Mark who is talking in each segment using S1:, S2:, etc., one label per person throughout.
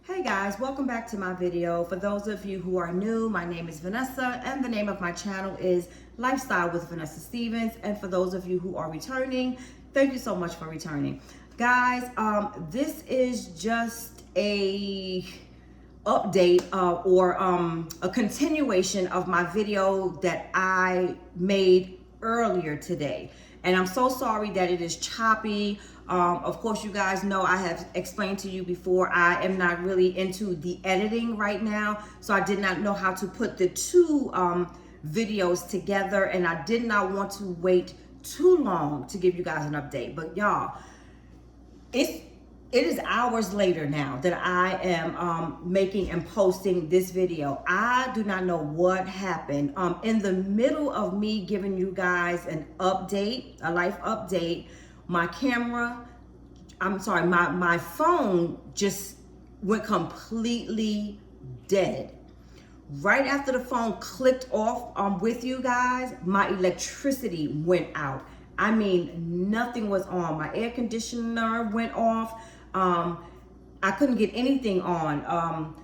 S1: Hey guys, welcome back to my video. For those of you who are new, my name is Vanessa and the name of my channel is Lifestyle with Vanessa Stevens. And for those of you who are returning, thank you so much for returning. Guys, this is just a update or a continuation of my video that I made earlier today. And I'm so sorry that it is choppy. Of course, you guys know I have explained to you before, I am not really into the editing right now. So I did not know how to put the two videos together, and I did not want to wait too long to give you guys an update. But y'all, it is hours later now that I am making and posting this video. I do not know what happened. In the middle of me giving you guys an update, a life update, my phone just went completely dead. Right after the phone clicked off with you guys, my electricity went out. I mean, nothing was on. My air conditioner went off. I couldn't get anything on.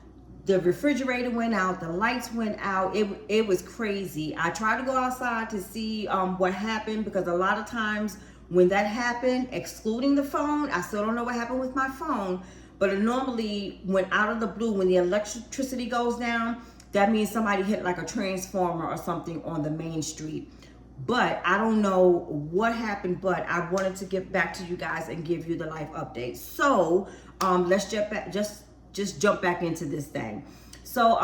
S1: The refrigerator went out. The lights went out. It was crazy. I tried to go outside to see what happened, because a lot of times when that happened, excluding the phone, I still don't know what happened with my phone, but it normally went out of the blue. When the electricity goes down, that means somebody hit like a transformer or something on the main street. But I don't know what happened, but I wanted to get back to you guys and give you the life update. So let's just jump back into this thing. So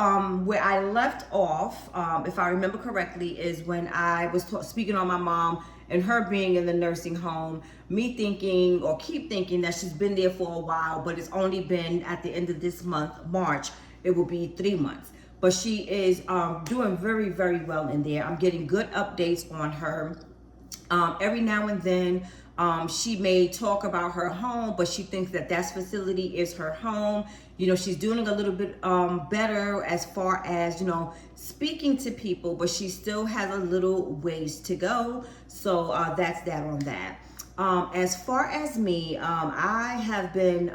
S1: where I left off, if I remember correctly, is when I was speaking on my mom and her being in the nursing home, me thinking or keep thinking that she's been there for a while, but it's only been at the end of this month, March, it will be 3 months. But she is doing very, very well in there. I'm getting good updates on her. Every now and then, she may talk about her home, but she thinks that facility is her home. You know, she's doing a little bit better as far as, speaking to people, but she still has a little ways to go. So that's that on that. As far as me, I have been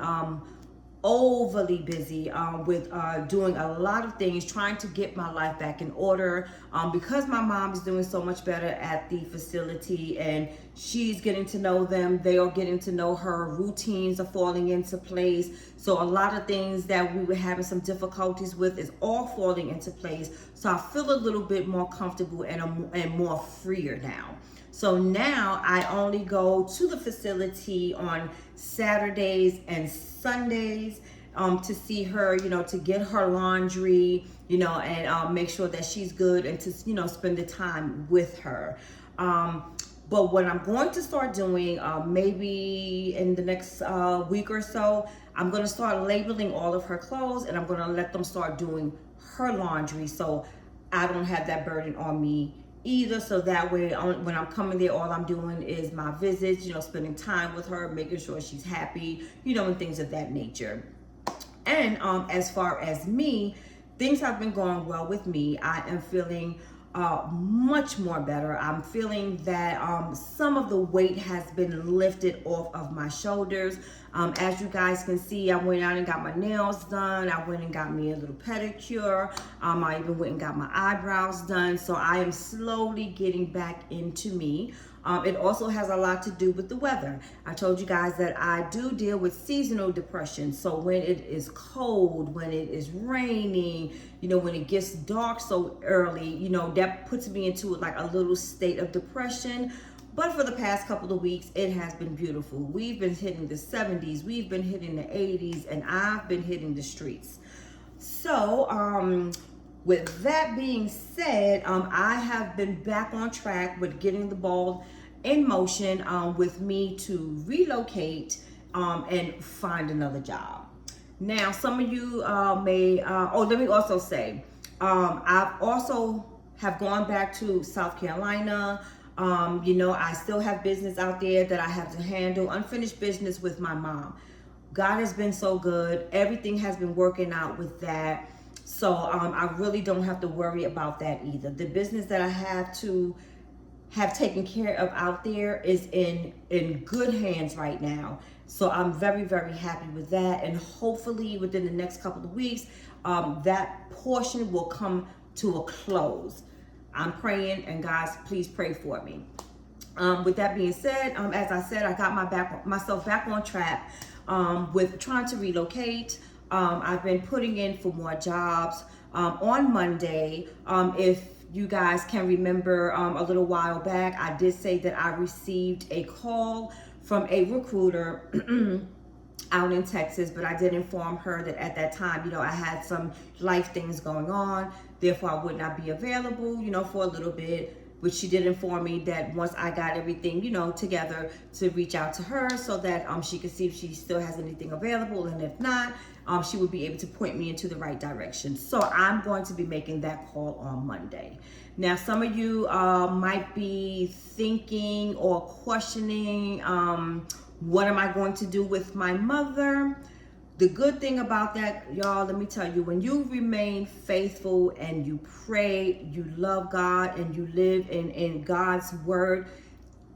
S1: overly busy with doing a lot of things, trying to get my life back in order, because my mom is doing so much better at the facility and she's getting to know them. They are getting to know her. Routines are falling into place. So a lot of things that we were having some difficulties with is all falling into place. So I feel a little bit more comfortable and more freer now. So now I only go to the facility on Saturdays and Sundays to see her, to get her laundry, and make sure that she's good, and to, spend the time with her. But what I'm going to start doing, maybe in the next week or so, I'm going to start labeling all of her clothes, and I'm going to let them start doing her laundry, so I don't have that burden on me either. So that way, when I'm coming there, all I'm doing is my visits, spending time with her, making sure she's happy, and things of that nature. And as far as me, things have been going well with me. I am feeling much more better. I'm feeling that some of the weight has been lifted off of my shoulders. As you guys can see, I went out and got my nails done. I went and got me a little pedicure. I even went and got my eyebrows done. So I am slowly getting back into me. It also has a lot to do with the weather. I told you guys that I do deal with seasonal depression. So when it is cold, when it is raining, when it gets dark so early, that puts me into like a little state of depression. But for the past couple of weeks, it has been beautiful. We've been hitting the 70s, we've been hitting the 80s, and I've been hitting the streets. So, with that being said, I have been back on track with getting the ball in motion with me to relocate and find another job. Now, some of you let me also say, I've also have gone back to South Carolina. I still have business out there that I have to handle, unfinished business with my mom. God has been so good. Everything has been working out with that. So I really don't have to worry about that either. The business that I have to have taken care of out there is in good hands right now. So I'm very, very happy with that. And hopefully within the next couple of weeks, that portion will come to a close. I'm praying, and guys, please pray for me. With that being said, as I said, I got myself back on track with trying to relocate. I've been putting in for more jobs. On Monday, if you guys can remember, a little while back, I did say that I received a call from a recruiter out in Texas, but I did inform her that at that time, I had some life things going on, therefore I would not be available, for a little bit. But she did inform me that once I got everything, together, to reach out to her so that she could see if she still has anything available, and if not, she would be able to point me into the right direction. So I'm going to be making that call on Monday. Now, some of you might be thinking or questioning, what am I going to do with my mother? The good thing about that, y'all, let me tell you, when you remain faithful and you pray, you love God, and you live in God's word,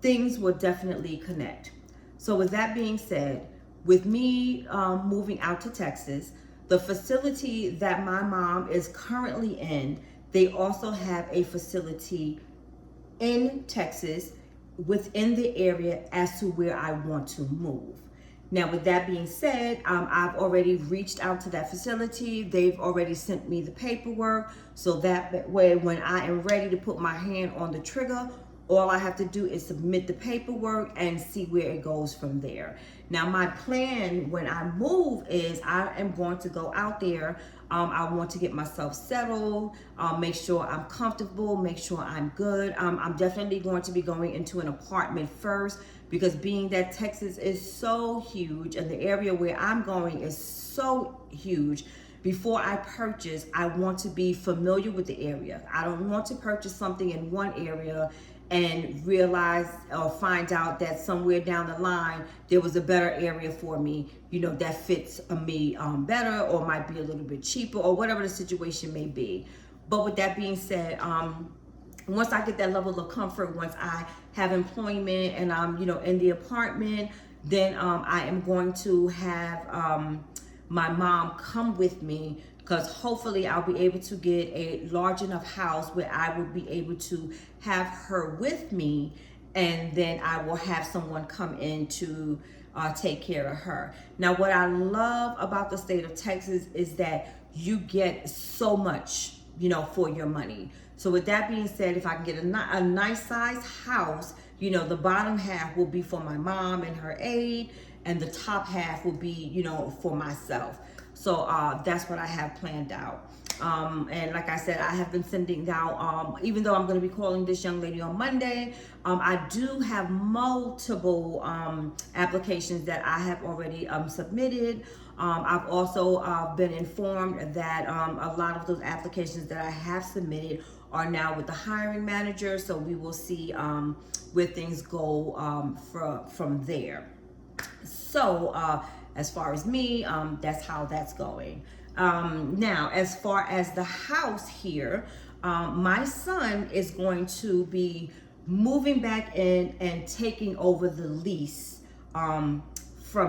S1: things will definitely connect. So with that being said, with me moving out to Texas, the facility that my mom is currently in, they also have a facility in Texas within the area as to where I want to move. Now, with that being said, I've already reached out to that facility. They've already sent me the paperwork. So that way, when I am ready to put my hand on the trigger, all I have to do is submit the paperwork and see where it goes from there. Now, my plan when I move is I am going to go out there. I want to get myself settled, make sure I'm comfortable, make sure I'm good. I'm definitely going to be going into an apartment first, because being that Texas is so huge and the area where I'm going is so huge, before I purchase, I want to be familiar with the area. I don't want to purchase something in one area and realize or find out that somewhere down the line there was a better area for me, that fits me better, or might be a little bit cheaper, or whatever the situation may be. But with that being said, once I get that level of comfort, once I have employment and I'm, in the apartment, then I am going to have my mom come with me, because hopefully I'll be able to get a large enough house where I will be able to have her with me, and then I will have someone come in to take care of her. Now, what I love about the state of Texas is that you get so much, for your money. So with that being said, if I can get a nice size house, the bottom half will be for my mom and her aide, and the top half will be, for myself. So that's what I have planned out. And like I said, I have been sending out, even though I'm going to be calling this young lady on Monday, I do have multiple applications that I have already submitted. I've also been informed that a lot of those applications that I have submitted are now with the hiring manager. So we will see where things go from there. So as far as me, that's how that's going. Now, as far as the house here, my son is going to be moving back in and taking over the lease from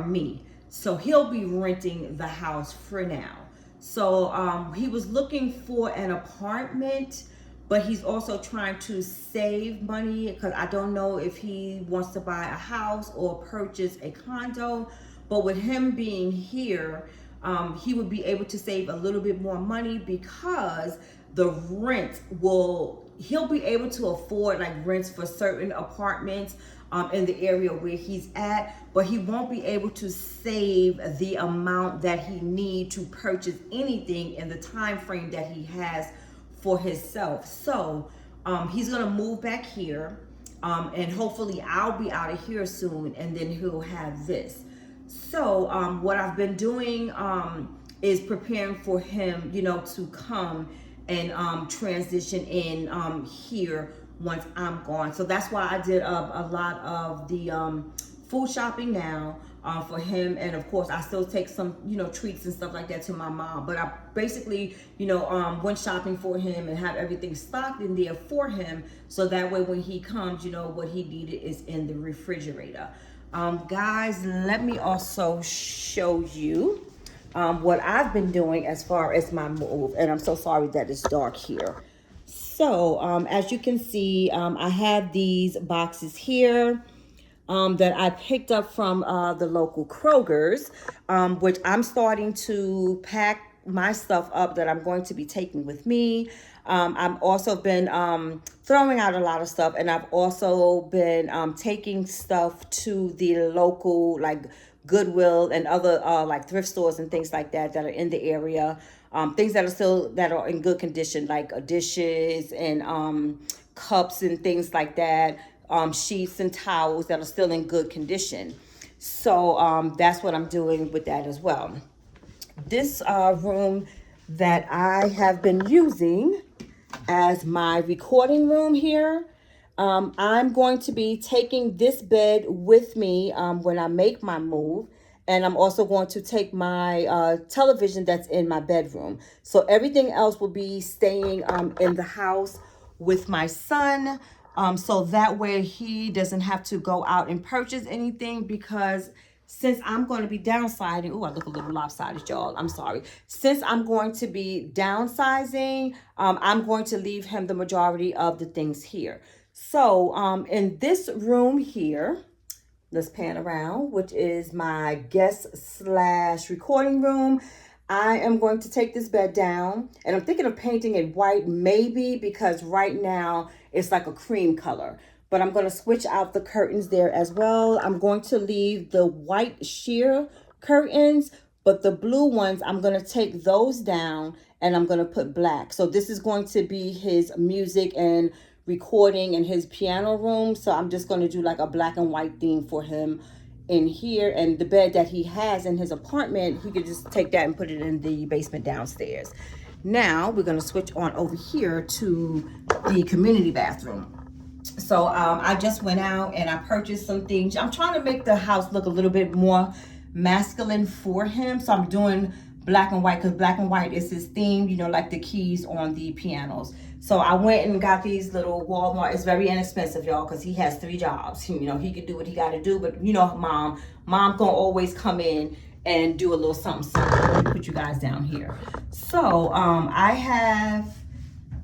S1: me. So he'll be renting the house for now. So he was looking for an apartment, but he's also trying to save money, because I don't know if he wants to buy a house or purchase a condo. But with him being here, he would be able to save a little bit more money, because the rent he'll be able to afford like rents for certain apartments in the area where he's at, but he won't be able to save the amount that he needs to purchase anything in the time frame that he has for himself. So he's gonna move back here, and hopefully I'll be out of here soon, and then he'll have this. So what I've been doing is preparing for him, to come and transition in here once I'm gone. So that's why I did a lot of the food shopping now for him. And of course, I still take some, treats and stuff like that to my mom. But I basically, went shopping for him and have everything stocked in there for him. So that way when he comes, what he needed is in the refrigerator. Guys, let me also show you what I've been doing as far as my move. And I'm so sorry that it's dark here. So as you can see, I have these boxes here that I picked up from the local Kroger's, which I'm starting to pack my stuff up that I'm going to be taking with me. I've also been throwing out a lot of stuff, and I've also been taking stuff to the local like Goodwill and other like thrift stores and things like that that are in the area. Things that are in good condition, like dishes and cups and things like that. Sheets and towels that are still in good condition. So that's what I'm doing with that as well. This room that I have been using as my recording room here, I'm going to be taking this bed with me when I make my move. And I'm also going to take my television that's in my bedroom. So everything else will be staying in the house with my son. So that way he doesn't have to go out and purchase anything, because since I'm going to be downsizing, oh, I look a little lopsided, y'all. I'm sorry. Since I'm going to be downsizing, I'm going to leave him the majority of the things here. So in this room here, let's pan around, which is my guest slash recording room. I am going to take this bed down, and I'm thinking of painting it white, maybe, because right now it's like a cream color. But I'm going to switch out the curtains there as well. I'm going to leave the white sheer curtains, but the blue ones, I'm going to take those down and I'm going to put black. So this is going to be his music and recording in his piano room. So I'm just going to do like a black and white theme for him in here. And the bed that he has in his apartment, he could just take that and put it in the basement downstairs. Now we're going to switch on over here to the community bathroom. So I just went out and I purchased some things. I'm trying to make the house look a little bit more masculine for him. So I'm doing black and white, because black and white is his theme, you know, like the keys on the pianos. So I went and got these little Walmart. It's very inexpensive, y'all, because he has 3 jobs. You know, he could do what he got to do. But, you know, mom gonna always come in and do a little something. Let me put you guys down here. So I have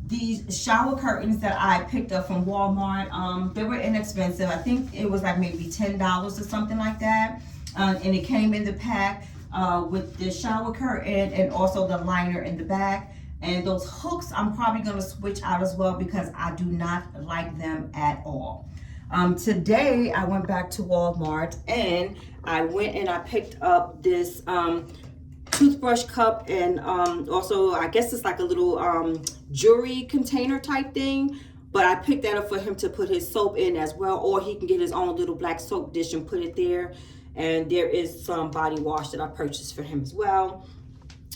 S1: these shower curtains that I picked up from Walmart. They were inexpensive. I think it was like maybe $10 or something like that. And it came in the pack with the shower curtain and also the liner in the back. And those hooks, I'm probably gonna switch out as well, because I do not like them at all. Today, I went back to Walmart and I went and I picked up this toothbrush cup, and also I guess it's like a little jewelry container type thing, but I picked that up for him to put his soap in as well, or he can get his own little black soap dish and put it there. And there is some body wash that I purchased for him as well.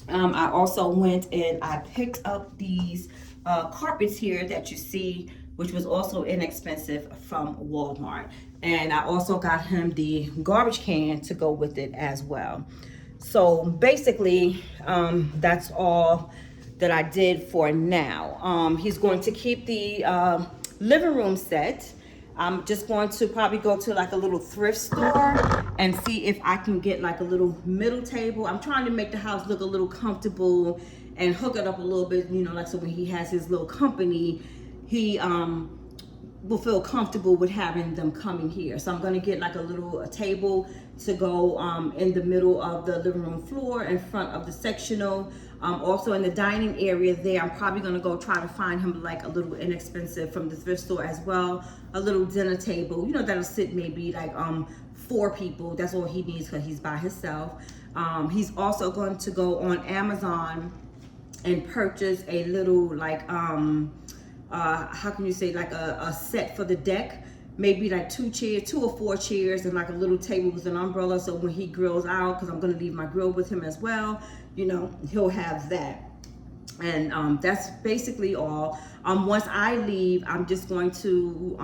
S1: I also went and I picked up these carpets here that you see, which was also inexpensive from Walmart. And I also got him the garbage can to go with it as well. So basically, that's all that I did for now. He's going to keep the living room set. I'm just going to probably go to like a little thrift store and see if I can get like a little middle table. I'm trying to make the house look a little comfortable and hook it up a little bit, you know, like so when he has his little company, he will feel comfortable with having them coming here. So I'm going to get like a table to go in the middle of the living room floor in front of the sectional. Also in the dining area there, I'm probably going to go try to find him like a little inexpensive from the thrift store as well, a little dinner table, you know, that'll sit maybe like 4 people. That's all he needs because he's by himself. He's also going to go on Amazon and purchase a little like how can you say, like a set for the deck, maybe like 2 or 4 chairs and like a little table with an umbrella, so when he grills out, because I'm going to leave my grill with him as well, you know, he'll have that. And that's basically all. Once I leave, I'm just going to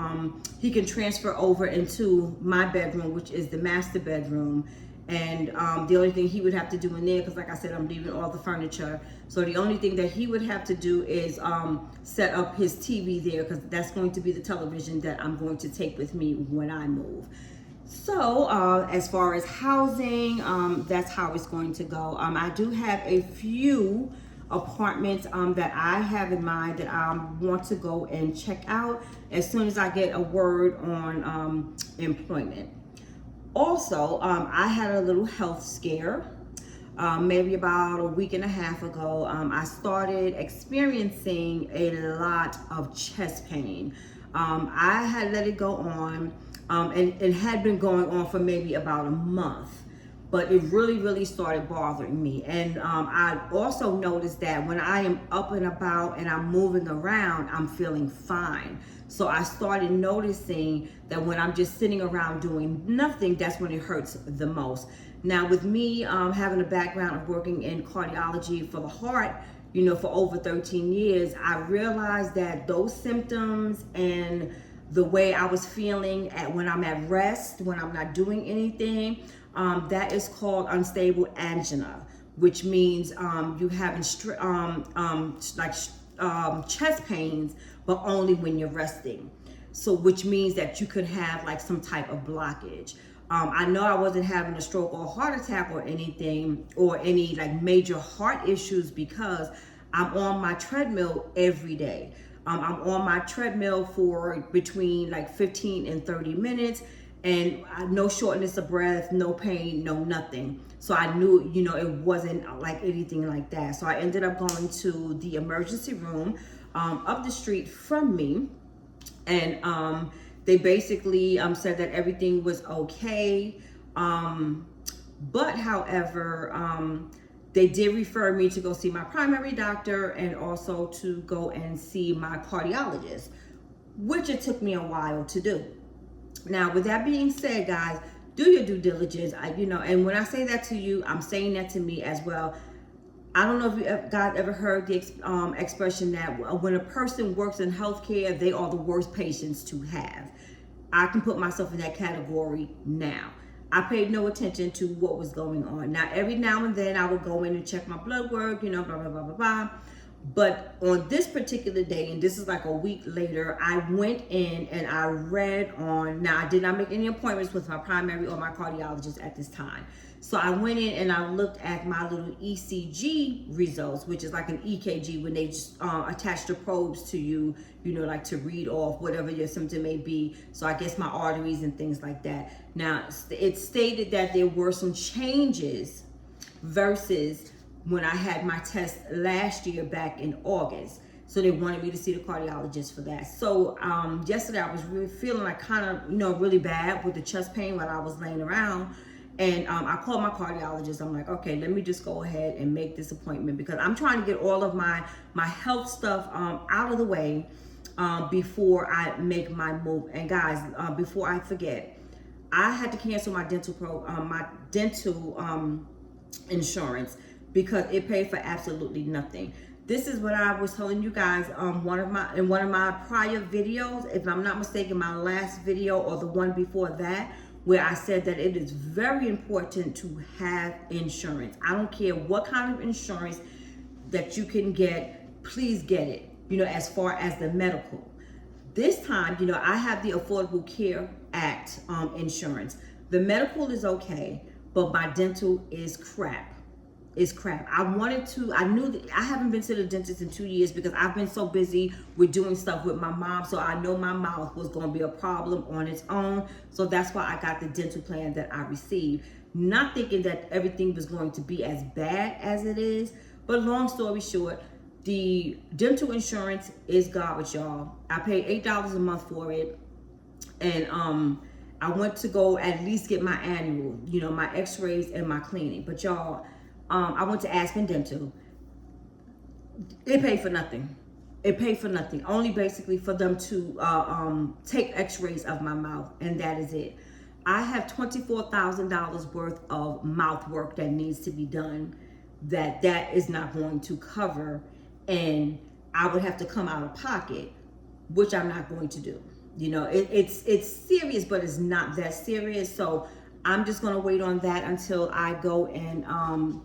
S1: he can transfer over into my bedroom, which is the master bedroom. And the only thing he would have to do in there, because like I said, I'm leaving all the furniture. So the only thing that he would have to do is set up his TV there, because that's going to be the television that I'm going to take with me when I move. So, as far as housing, that's how it's going to go. I do have a few apartments that I have in mind that I want to go and check out as soon as I get a word on employment. Also, I had a little health scare. Maybe about a week and a half ago, I started experiencing a lot of chest pain. I had let it go on, and it had been going on for maybe about a month, but it really started bothering me. And I also noticed that when I am up and about and I'm moving around, I'm feeling fine. So I started noticing that when I'm just sitting around doing nothing, that's when it hurts the most. Now, with me having a background of working in cardiology for the heart, for over 13 years, I realized that those symptoms and the way I was feeling when I'm at rest, when I'm not doing anything, that is called unstable angina, which means you having chest pains, but only when you're resting. So, which means that you could have like some type of blockage. I know I wasn't having a stroke or a heart attack or anything, or any like major heart issues, because I'm on my treadmill every day. I'm on my treadmill for between like 15 and 30 minutes, and no shortness of breath, no pain, no nothing. So I knew, it wasn't like anything like that. So I ended up going to the emergency room up the street from me, and they basically said that everything was okay. But however, they did refer me to go see my primary doctor and also to go and see my cardiologist, which it took me a while to do. Now, with that being said, guys, do your due diligence. And when I say that to you, I'm saying that to me as well. I don't know if you guys ever heard the expression that when a person works in healthcare, they are the worst patients to have. I can put myself in that category now. I paid no attention to what was going on. Now, every now and then I would go in and check my blood work, blah, blah, blah, blah, blah. But on this particular day, and this is like a week later, I went in and I read on, now I did not make any appointments with my primary or my cardiologist at this time. So I went in and I looked at my little ECG results, which is like an EKG when they just attach the probes to you, like to read off whatever your symptom may be. So I guess my arteries and things like that. Now, it stated that there were some changes versus when I had my test last year back in August. So they wanted me to see the cardiologist for that. So yesterday I was really feeling like kind of, really bad with the chest pain while I was laying around. And I called my cardiologist. I'm like, okay, let me just go ahead and make this appointment, because I'm trying to get all of my health stuff out of the way before I make my move. And guys, before I forget, I had to cancel my dental insurance because it paid for absolutely nothing. This is what I was telling you guys in one of my prior videos, if I'm not mistaken, my last video or the one before that, where I said that it is very important to have insurance. I don't care what kind of insurance that you can get, please get it, as far as the medical. This time, I have the Affordable Care Act insurance. The medical is okay, but my dental is crap. I knew that I haven't been to the dentist in 2 years because I've been so busy with doing stuff with my mom. So I know my mouth was going to be a problem on its own. So that's why I got the dental plan that I received. Not thinking that everything was going to be as bad as it is. But long story short, the dental insurance is garbage, y'all. I paid $8 a month for it. And I went to go at least get my annual, my x-rays and my cleaning. But y'all, I went to Aspen Dental. It paid for nothing. Only basically for them to take x-rays of my mouth, and that is it. I have $24,000 worth of mouth work that needs to be done that is not going to cover, and I would have to come out of pocket, which I'm not going to do. It's serious, but it's not that serious. So I'm just going to wait on that until I go and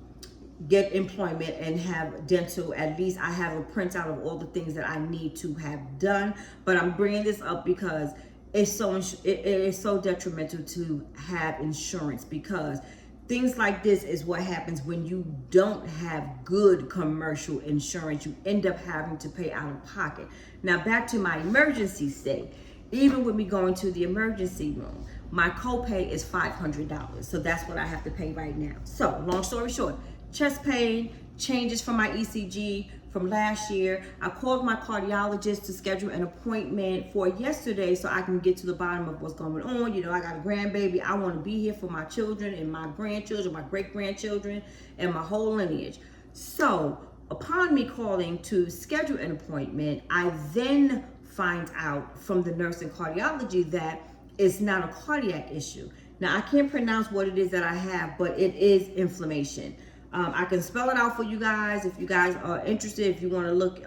S1: get employment and have dental. At least I have a printout of all the things that I need to have done. But I'm bringing this up because it is so detrimental to have insurance, because things like this is what happens when you don't have good commercial insurance. You end up having to pay out of pocket. Now back to my emergency stay. Even with me going to the emergency room, my copay is $500. So that's what I have to pay right now. So long story short, chest pain, changes from my ECG from last year. I called my cardiologist to schedule an appointment for yesterday so I can get to the bottom of what's going on. You know, I got a grandbaby. I want to be here for my children and my grandchildren, my great-grandchildren, and my whole lineage. So upon me calling to schedule an appointment, I then find out from the nurse in cardiology that it's not a cardiac issue. Now, I can't pronounce what it is that I have, but it is inflammation. I can spell it out for you guys if you guys are interested. If you want to look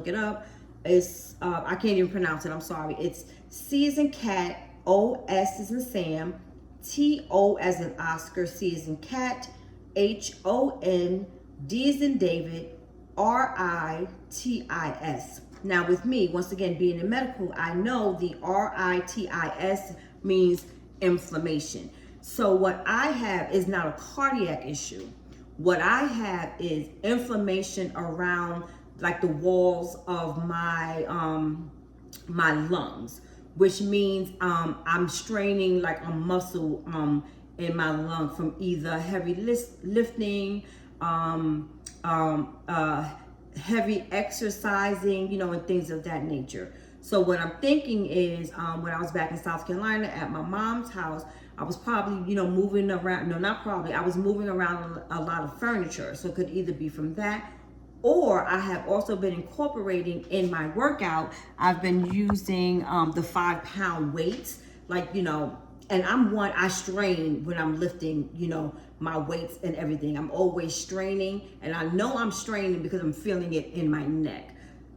S1: it up, it's I can't even pronounce it. I'm sorry. It's C as in cat, O S as in Sam, T O as in Oscar, C as in cat, H O N, D as in David, R I T I S. Now with me, once again, being in medical, I know the RITIS means inflammation. So what I have is not a cardiac issue. What I have is inflammation around like the walls of my my lungs, which means I'm straining like a muscle in my lung from either heavy lifting, heavy exercising, you know, and things of that nature. So what I'm thinking is, when I was back in South Carolina at my mom's house, I was probably, you know, moving around. No, not probably. I was moving around a lot of furniture. So it could either be from that, or I have also been incorporating in my workout. I've been using the 5-pound weights, like, you know, and I strain when I'm lifting, you know, my weights and everything. I'm always straining, and I know I'm straining because I'm feeling it in my neck.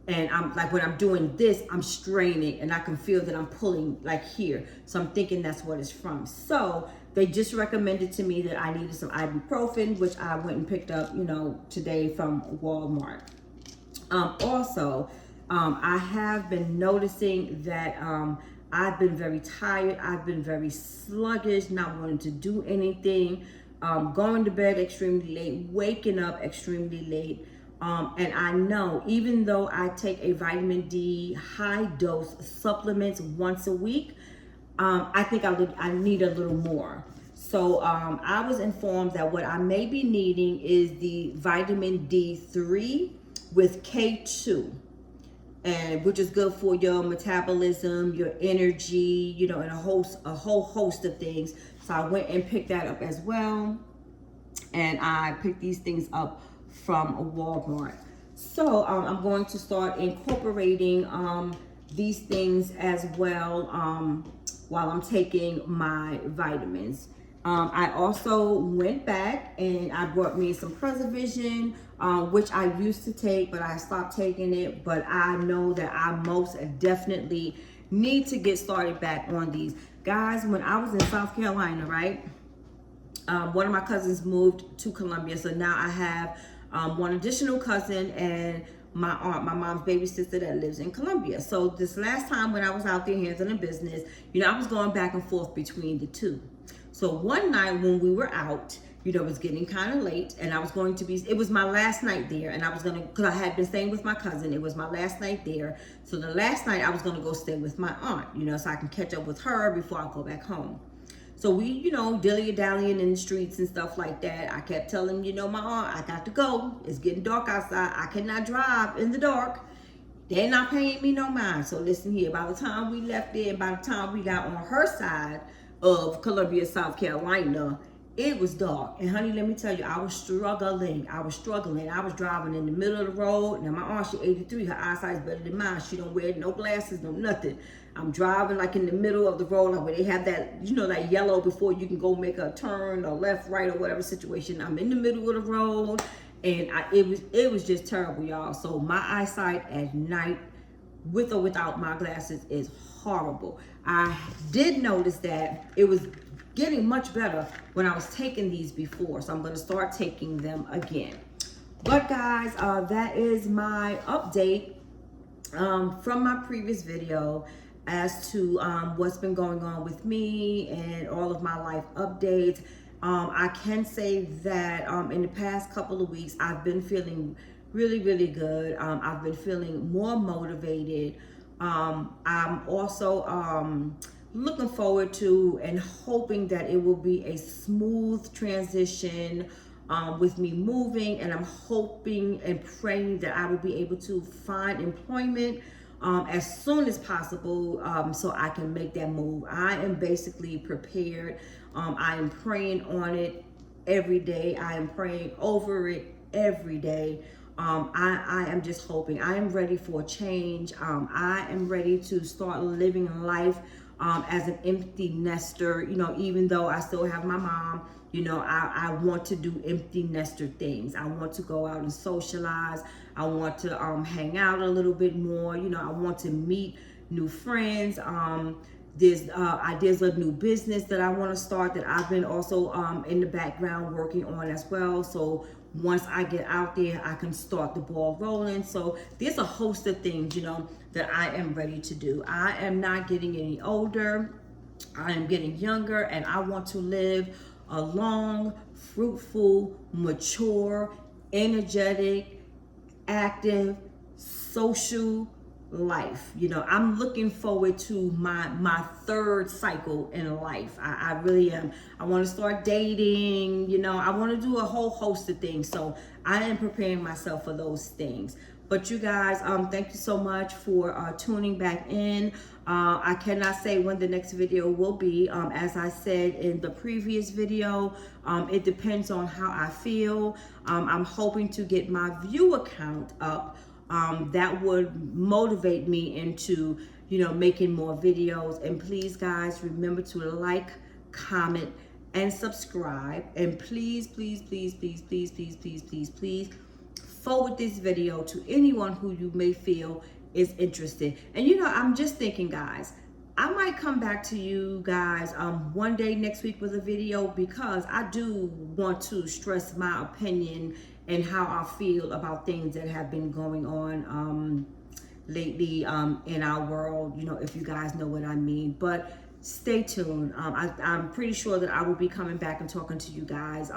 S1: And I'm like, when I'm doing this, I'm straining and I can feel that I'm pulling like here. So I'm thinking that's what it's from. So they just recommended to me that I needed some ibuprofen, which I went and picked up, you know, today from Walmart. Also, I have been noticing that I've been very tired. I've been very sluggish, not wanting to do anything, going to bed extremely late, waking up extremely late. And I know, even though I take a vitamin D high dose supplements once a week, I think I need a little more. So I was informed that what I may be needing is the vitamin D3 with K2, and which is good for your metabolism, your energy, you know, and a whole host of things. So I went and picked that up as well, and I picked these things up from Walmart. So I'm going to start incorporating these things as well while I'm taking my vitamins. I also went back and I brought me some Preservision, which I used to take, but I stopped taking it. But I know that I most definitely need to get started back on these. Guys, when I was in South Carolina, right? One of my cousins moved to Columbia, so now I have one additional cousin and my aunt, my mom's baby sister that lives in Columbia. So this last time when I was out there handling business, you know, I was going back and forth between the two. So one night when we were out, you know, it was getting kind of late, and I was going to be, it was my last night there, and I was gonna, because I had been staying with my cousin, it was my last night there. So the last night I was gonna go stay with my aunt, you know, so I can catch up with her before I go back home. So we, you know, dilly-dallying in the streets and stuff like that. I kept telling, you know, my aunt, I got to go. It's getting dark outside. I cannot drive in the dark. They're not paying me no mind. So listen here, by the time we left there, by the time we got on her side of Columbia, South Carolina, it was dark. And honey, let me tell you, I was struggling. I was driving in the middle of the road. Now my aunt, she 83, her eyesight's better than mine. She don't wear no glasses, no nothing. I'm driving like in the middle of the road, like where they have that, you know, that yellow before you can go make a turn or left, right, or whatever situation. I'm in the middle of the road, and it was just terrible, y'all. So my eyesight at night, with or without my glasses, is horrible. I did notice that it was getting much better when I was taking these before, so I'm going to start taking them again. But guys, that is my update from my previous video. as to what's been going on with me and all of my life updates. I can say that in the past couple of weeks, I've been feeling really, really good. I've been feeling more motivated. I'm also looking forward to and hoping that it will be a smooth transition with me moving, and I'm hoping and praying that I will be able to find employment as soon as possible so I can make that move. I am basically prepared. I am praying on it every day. I am praying over it every day. I am just hoping. I am ready for a change. I am ready to start living life as an empty nester. You know, even though I still have my mom, you know, I want to do empty nester things. I want to go out and socialize. I want to hang out a little bit more. You know, I want to meet new friends. There's ideas of new business that I want to start that I've been also in the background working on as well. So once I get out there, I can start the ball rolling. So there's a host of things, you know, that I am ready to do. I am not getting any older. I am getting younger, and I want to live a long, fruitful, mature, energetic, active, social life. You know, I'm looking forward to my third cycle in life. I really am. I want to start dating, you know, I want to do a whole host of things. So I am preparing myself for those things. But you guys, thank you so much for tuning back in. I cannot say when the next video will be. As I said in the previous video, it depends on how I feel. I'm hoping to get my viewer count up. That would motivate me into, you know, making more videos. And please, guys, remember to like, comment, and subscribe. And please, please, please, please, please, please, please, please, please, forward this video to anyone who you may feel is interested. And you know, I'm just thinking, guys, I might come back to you guys one day next week with a video, because I do want to stress my opinion and how I feel about things that have been going on lately in our world, you know, if you guys know what I mean. But stay tuned. I'm pretty sure that I will be coming back and talking to you guys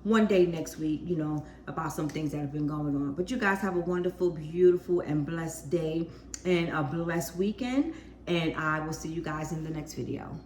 S1: one day next week, you know, about some things that have been going on. But you guys have a wonderful, beautiful, and blessed day and a blessed weekend. And I will see you guys in the next video.